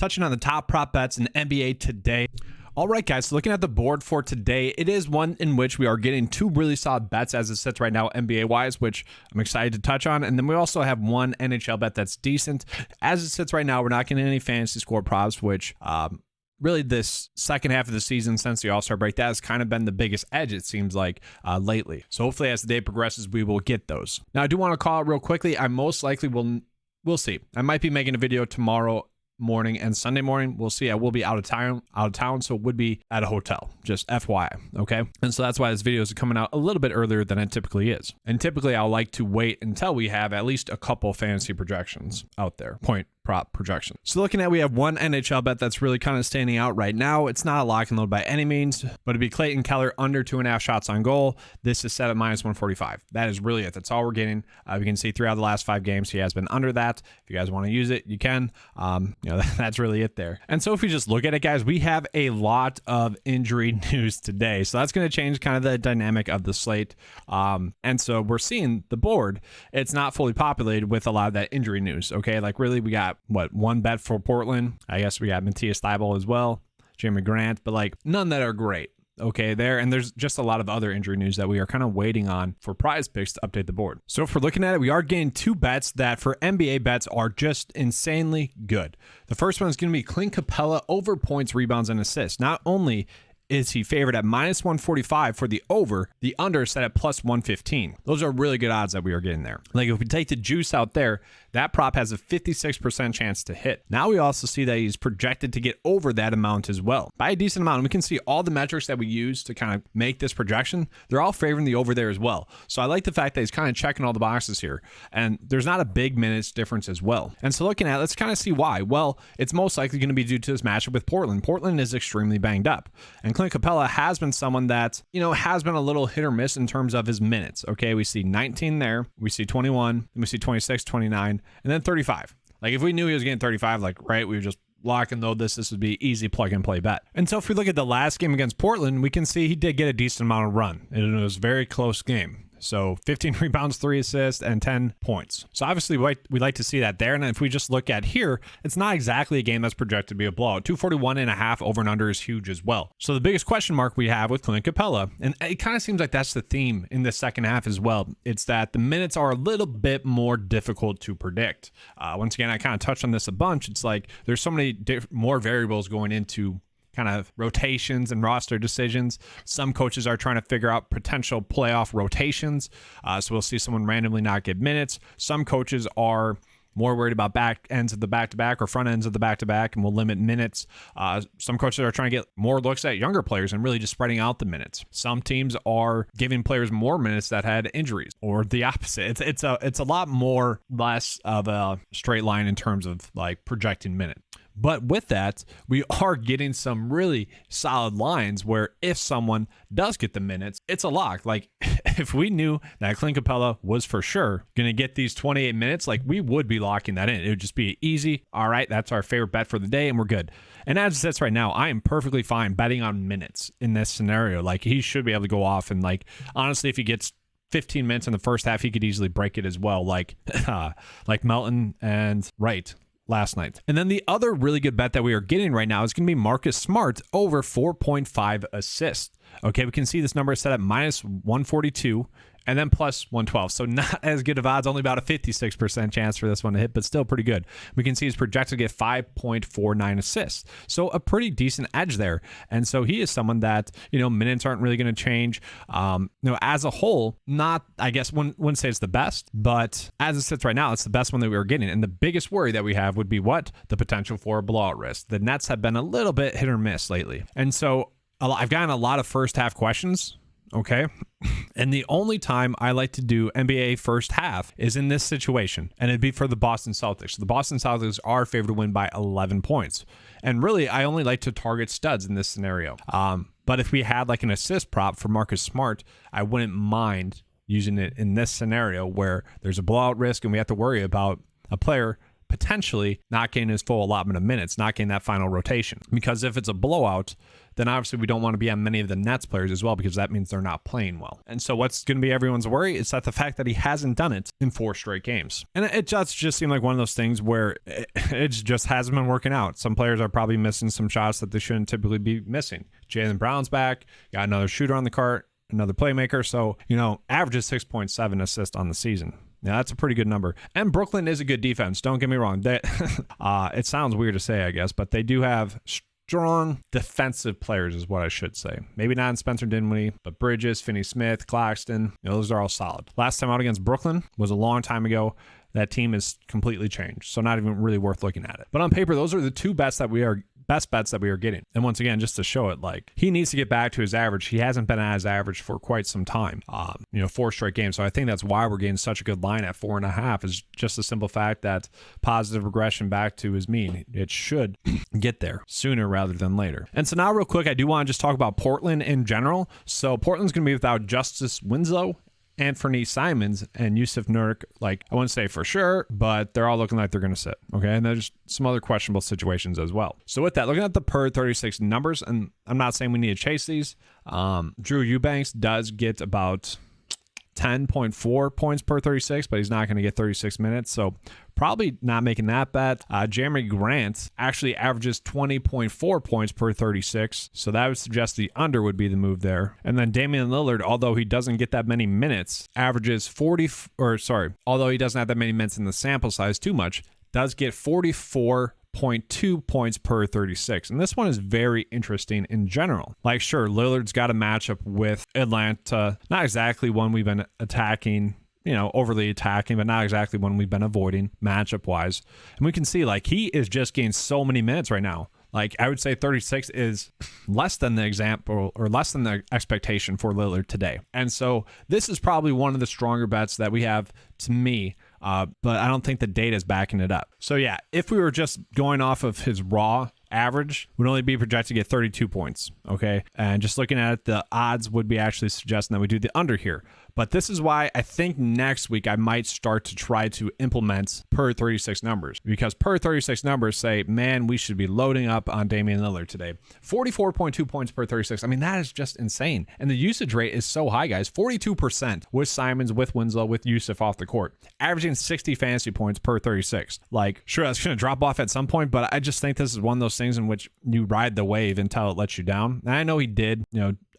touching on the top prop bets in the NBA today. All right, guys, so looking at the board for today, it is one in which we are getting two really solid bets as it sits right now NBA-wise, which I'm excited to touch on. And then we also have one NHL bet that's decent. As it sits right now, we're not getting any fantasy score props, which really this second half of the season since the All-Star break, that has kind of been the biggest edge, it seems like, lately. So hopefully as the day progresses, we will get those. Now, I do want to call out real quickly, I most likely we'll see. I might be making a video tomorrow morning and Sunday morning. We'll see. I will be out of town, so it would be at a hotel, just FYI. Okay, and so that's why this video is coming out a little bit earlier than it typically is. And typically I'll like to wait until we have at least a couple fantasy projections out there, point prop projection. So looking at, we have one NHL bet that's really kind of standing out right now. It's not a lock and load by any means, but it'd be Clayton Keller under 2.5 shots on goal. This is set at -145. That is really it. That's all we're getting. We can see throughout the last 5 games, he has been under that. If you guys want to use it, you can. That's really it there. And so if we just look at it, guys, we have a lot of injury news today. So that's going to change kind of the dynamic of the slate. And so we're seeing the board, it's not fully populated with a lot of that injury news. Okay, like really we got one bet for Portland. I guess we got Matthias Thybulle as well, Jeremy Grant, but like none that are great. Okay, there, and there's just a lot of other injury news that we are kind of waiting on for PrizePicks to update the board. So if we're looking at it, we are getting two bets that for NBA bets are just insanely good. The first one is going to be Clint Capela over points, rebounds, and assists. Not only is he favored at -145 for the over, the under is set at +115. Those are really good odds that we are getting there. Like if we take the juice out there, that prop has a 56% chance to hit. Now we also see that he's projected to get over that amount as well by a decent amount. And we can see all the metrics that we use to kind of make this projection. They're all favoring the over there as well. So I like the fact that he's kind of checking all the boxes here. And there's not a big minutes difference as well. And so looking at it, let's kind of see why. Well, it's most likely going to be due to this matchup with Portland. Portland is extremely banged up. And Clint Capela has been someone that, has been a little hit or miss in terms of his minutes. Okay, we see 19 there, we see 21, and we see 26, 29, and then 35. Like if we knew he was getting 35, we would just lock and load this. This would be easy plug and play bet. And so if we look at the last game against Portland, we can see he did get a decent amount of run. And it was a very close game. So 15 rebounds, 3 assists, and 10 points. So obviously we'd like to see that there. And if we just look at here, it's not exactly a game that's projected to be a blowout. 241.5 over and under is huge as well. So the biggest question mark we have with Clint Capela, and it kind of seems like that's the theme in the second half as well, it's that the minutes are a little bit more difficult to predict. Once again, I kind of touched on this a bunch. It's like there's so many more variables going into kind of rotations and roster decisions. Some coaches are trying to figure out potential playoff rotations. So we'll see someone randomly not get minutes. Some coaches are more worried about back ends of the back-to-back or front ends of the back-to-back and will limit minutes. Some coaches are trying to get more looks at younger players and really just spreading out the minutes. Some teams are giving players more minutes that had injuries, or the opposite. It's a lot more less of a straight line in terms of like projecting minutes. But with that, we are getting some really solid lines where if someone does get the minutes, it's a lock. Like if we knew that Clint Capela was for sure going to get these 28 minutes, like we would be locking that in. It would just be easy. All right, that's our favorite bet for the day and we're good. And as it sits right now, I am perfectly fine betting on minutes in this scenario. Like he should be able to go off, and like honestly, if he gets 15 minutes in the first half, he could easily break it as well, like Melton and Wright last night. And then the other really good bet that we are getting right now is going to be Marcus Smart over 4.5 assists. Okay, we can see this number is set at -142 and then +112. So not as good of odds, only about a 56% chance for this one to hit, but still pretty good. We can see he's projected to get 5.49 assists. So a pretty decent edge there. And so he is someone that, minutes aren't really going to change. As a whole, not, I guess, wouldn't say it's the best, but as it sits right now, it's the best one that we were getting. And the biggest worry that we have would be what? The potential for a blowout risk. The Nets have been a little bit hit or miss lately. And so I've gotten a lot of first half questions. Okay. And the only time I like to do NBA first half is in this situation, and it'd be for the Boston Celtics. The Boston Celtics are favored to win by 11 points. And really, I only like to target studs in this scenario. But if we had like an assist prop for Marcus Smart, I wouldn't mind using it in this scenario where there's a blowout risk and we have to worry about a player potentially not getting his full allotment of minutes, not getting that final rotation. Because if it's a blowout, then obviously we don't want to be on many of the Nets players as well, because that means they're not playing well. And so what's going to be everyone's worry is that the fact that he hasn't done it in 4 straight games. And it just seemed like one of those things where it just hasn't been working out. Some players are probably missing some shots that they shouldn't typically be missing. Jaylen Brown's back, got another shooter on the cart, another playmaker. So, averages 6.7 assists on the season. Now, that's a pretty good number. And Brooklyn is a good defense. Don't get me wrong. It sounds weird to say, I guess, but they do have strong defensive players is what I should say. Maybe not in Spencer Dinwiddie, but Bridges, Finney-Smith, Claxton, those are all solid. Last time out against Brooklyn was a long time ago. That team is completely changed, so not even really worth looking at it. But on paper, those are the two best bets that we are getting. And once again, just to show it, like, he needs to get back to his average. He hasn't been at his average for quite some time. 4 straight games. So I think that's why we're getting such a good line at 4.5, is just the simple fact that positive regression back to his mean. It should get there sooner rather than later. And so now real quick, I do want to just talk about Portland in general. So Portland's going to be without Justice Winslow, Anthony Simons, and Yusuf Nurk. Like, I wouldn't say for sure, but they're all looking like they're going to sit. Okay. And there's some other questionable situations as well. So with that, looking at the per 36 numbers, and I'm not saying we need to chase these. Drew Eubanks does get about 10.4 points per 36, but he's not going to get 36 minutes. So probably not making that bet. Jeremy Grant actually averages 20.4 points per 36. So that would suggest the under would be the move there. And then Damian Lillard, although he doesn't get that many minutes, although he doesn't have that many minutes in the sample size too much, does get 44.2 points per 36. And this one is very interesting in general. Like, sure, Lillard's got a matchup with Atlanta. Not exactly one we've been attacking, overly attacking, but not exactly one we've been avoiding matchup wise. And we can see, like, he is just getting so many minutes right now. Like, I would say 36 is less than the example or less than the expectation for Lillard today. And so this is probably one of the stronger bets that we have, to me. But I don't think the data is backing it up. So yeah, if we were just going off of his raw average, would only be projected to get 32 points. Okay. And just looking at it, the odds would be actually suggesting that we do the under here. But this is why I think next week I might start to try to implement per 36 numbers, because per 36 numbers say, man, we should be loading up on Damian Lillard today. 44.2 points per 36. I mean, that is just insane. And the usage rate is so high, guys. 42% with Simons, with Winslow, with Yusuf off the court, averaging 60 fantasy points per 36. Like, sure, that's going to drop off at some point, but I just think this is one of those things in which you ride the wave until it lets you down. And I know he did,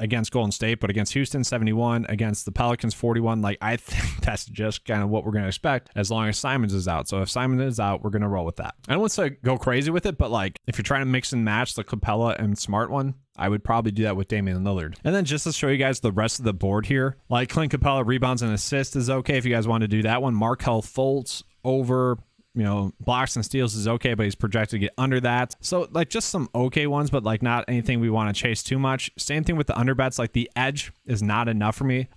against Golden State, but against Houston, 71, against the Pelicans, 41. Like, I think that's just kind of what we're going to expect as long as Simons is out. So if Simons is out, we're going to roll with that. I don't want to go crazy with it, but like, if you're trying to mix and match the Capela and Smart one, I would probably do that with Damian Lillard. And then just to show you guys the rest of the board here, like Clint Capela rebounds and assists is okay if you guys want to do that one. Markelle Fultz over, blocks and steals is okay, but he's projected to get under that. So like just some okay ones, but like not anything we want to chase too much. Same thing with the under bets. Like the edge is not enough for me.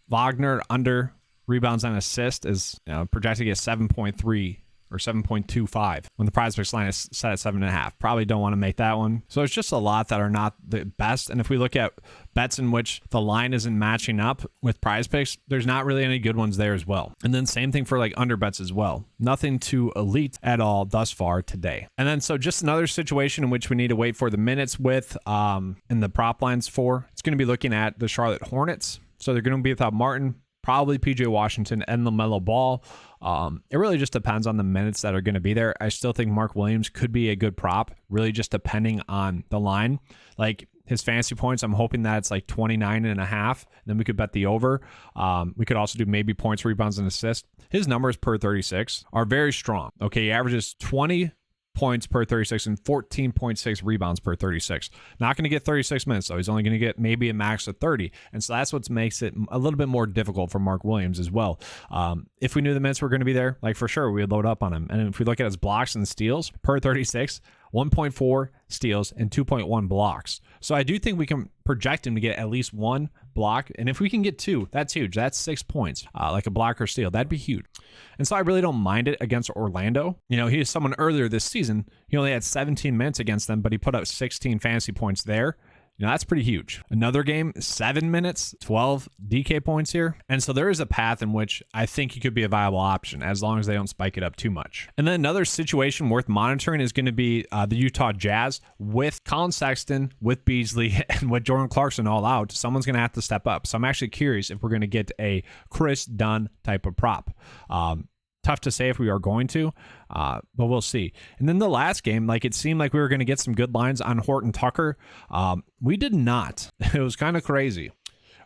Wagner under rebounds and assist is projected to get 7.3 or 7.25 when the PrizePicks line is set at 7.5. Probably don't want to make that one. So it's just a lot that are not the best. And if we look at bets in which the line isn't matching up with PrizePicks, there's not really any good ones there as well. And then same thing for like under bets as well. Nothing too elite at all thus far today. And then so just another situation in which we need to wait for the minutes with in the prop lines for. It's going to be looking at the Charlotte Hornets. So they're going to be without Martin, probably PJ Washington and LaMelo Ball. It really just depends on the minutes that are going to be there. I still think Mark Williams could be a good prop, really just depending on the line. Like his fantasy points, I'm hoping that it's like 29.5. Then we could bet the over. We could also do maybe points, rebounds, and assists. His numbers per 36 are very strong. Okay, he averages 20 points per 36 and 14.6 rebounds per 36. Not going to get 36 minutes, though. He's only going to get maybe a max of 30. And so that's what makes it a little bit more difficult for Mark Williams as well. If we knew the minutes were going to be there, like for sure, we would load up on him. And if we look at his blocks and steals per 36, 1.4 steals and 2.1 blocks. So I do think we can project him to get at least one block. And if we can get two, that's huge. That's 6 points, like a block or steal. That'd be huge. And so I really don't mind it against Orlando. He is someone earlier this season. He only had 17 minutes against them, but he put up 16 fantasy points there. You know, that's pretty huge. Another game, 7 minutes, 12 DK points here. And so there is a path in which I think he could be a viable option as long as they don't spike it up too much. And then another situation worth monitoring is going to be the Utah Jazz with Colin Sexton, with Beasley, and with Jordan Clarkson all out. Someone's going to have to step up. So I'm actually curious if we're going to get a Chris Dunn type of prop. Tough to say if we are going to, but we'll see. And then the last game, like it seemed like we were going to get some good lines on Horton Tucker. We did not. It was kind of crazy.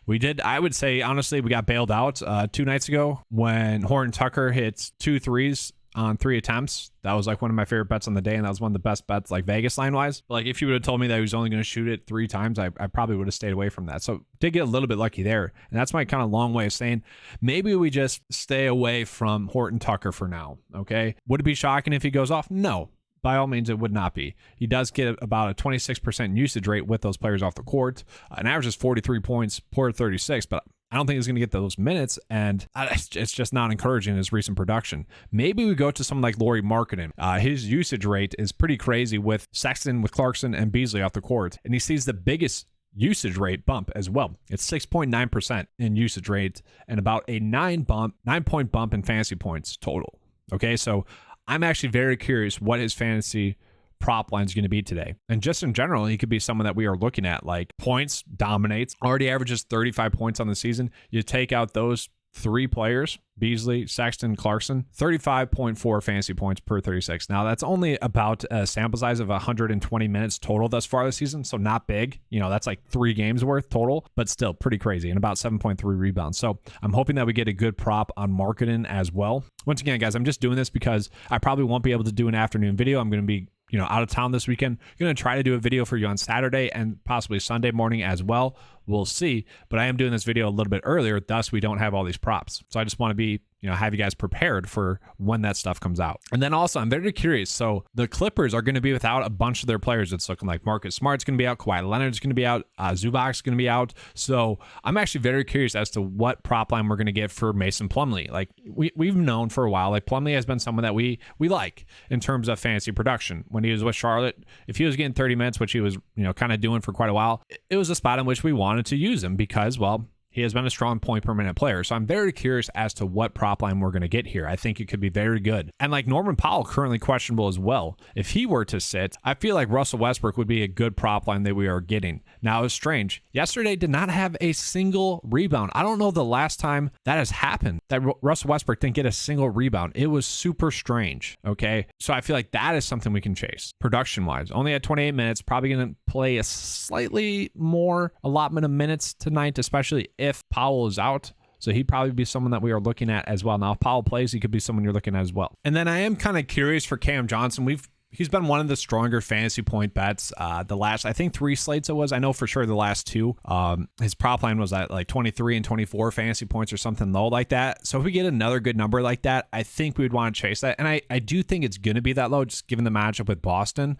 We did. I would say, honestly, we got bailed out 2 nights ago when Horton Tucker hits 2 threes on 3 attempts. That was like one of my favorite bets on the day, and that was one of the best bets, like Vegas line wise. But like if you would have told me that he was only going to shoot it 3 times, I probably would have stayed away from that. So did get a little bit lucky there, and that's my kind of long way of saying maybe we just stay away from Horton Tucker for now. Okay, would it be shocking if he goes off? No. By all means, it would not be. He does get about a 26% usage rate with those players off the court. An average is 43 points per 36, but I don't think he's going to get those minutes, and it's just not encouraging his recent production. Maybe we go to someone like Lauri Markkanen. His usage rate is pretty crazy with Sexton, with Clarkson, and Beasley off the court, and he sees the biggest usage rate bump as well. It's 6.9% in usage rate and about a 9-point bump in fantasy points total. Okay, so I'm actually very curious what his fantasy prop line is going to be today. And just in general, he could be someone that we are looking at. Like points dominates, already averages 35 points on the season. You take out those 3 players, Beasley, Sexton, Clarkson, 35.4 fantasy points per 36. Now that's only about a sample size of 120 minutes total thus far this season. So not big, you know, that's like 3 games worth total, but still pretty crazy, and about 7.3 rebounds. So I'm hoping that we get a good prop on Markkanen as well. Once again, guys, I'm just doing this because I probably won't be able to do an afternoon video. I'm going to be out of town this weekend. I'm going to try to do a video for you on Saturday and possibly Sunday morning as well. We'll see. But I am doing this video a little bit earlier, thus we don't have all these props. So I just want to be, have you guys prepared for when that stuff comes out. And then also, I'm very curious. So the Clippers are going to be without a bunch of their players. It's looking like Marcus Smart's going to be out. Kawhi Leonard's going to be out. Zubac's going to be out. So I'm actually very curious as to what prop line we're going to get for Mason Plumlee. Like we've known for a while, like Plumlee has been someone that we like in terms of fantasy production. When he was with Charlotte, if he was getting 30 minutes, which he was, kind of doing for quite a while, it was a spot in which we wanted to use him because, well, he has been a strong point per minute player. So I'm very curious as to what prop line we're going to get here. I think it could be very good. And like Norman Powell, currently questionable as well. If he were to sit, I feel like Russell Westbrook would be a good prop line that we are getting. Now, it's strange. Yesterday did not have a single rebound. I don't know the last time that has happened, that Russell Westbrook didn't get a single rebound. It was super strange. Okay. So I feel like that is something we can chase production wise. Only at 28 minutes, probably going to play a slightly more allotment of minutes tonight, especially if Powell is out. So he'd probably be someone that we are looking at as well. Now, if Powell plays, he could be someone you're looking at as well. And then I am kind of curious for Cam Johnson. He's been one of the stronger fantasy point bets the last, I think 3 slates it was. I know for sure the last 2. His prop line was at like 23 and 24 fantasy points or something low like that. So if we get another good number like that, I think we would want to chase that. And I do think it's going to be that low, just given the matchup with Boston.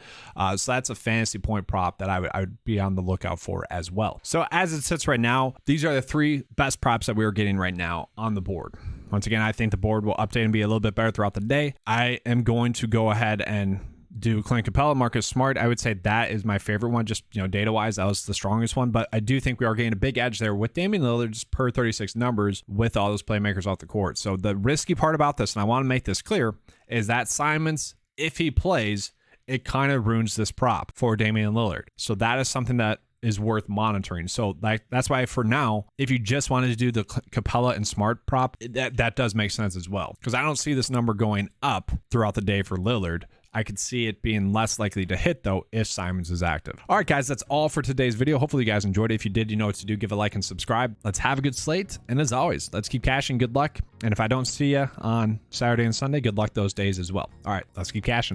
So that's a fantasy point prop that I would be on the lookout for as well. So as it sits right now, these are the 3 best props that we are getting right now on the board. Once again, I think the board will update and be a little bit better throughout the day. I am going to go ahead and do Clint Capela, Marcus Smart. I would say that is my favorite one, just data wise. That was the strongest one, but I do think we are getting a big edge there with Damian Lillard's per 36 numbers with all those playmakers off the court. So the risky part about this, and I want to make this clear, is that Simons, if he plays, it kind of ruins this prop for Damian Lillard. So that is something that is worth monitoring. So that's why for now, if you just wanted to do the Capela and Smart prop, that does make sense as well, because I don't see this number going up throughout the day for Lillard. I could see it being less likely to hit, though, if Simons is active. All right, guys, that's all for today's video. Hopefully you guys enjoyed it. If you did, you know what to do. Give a like and subscribe. Let's have a good slate. And as always, let's keep cashing. Good luck. And if I don't see you on Saturday and Sunday, good luck those days as well. All right, let's keep cashing.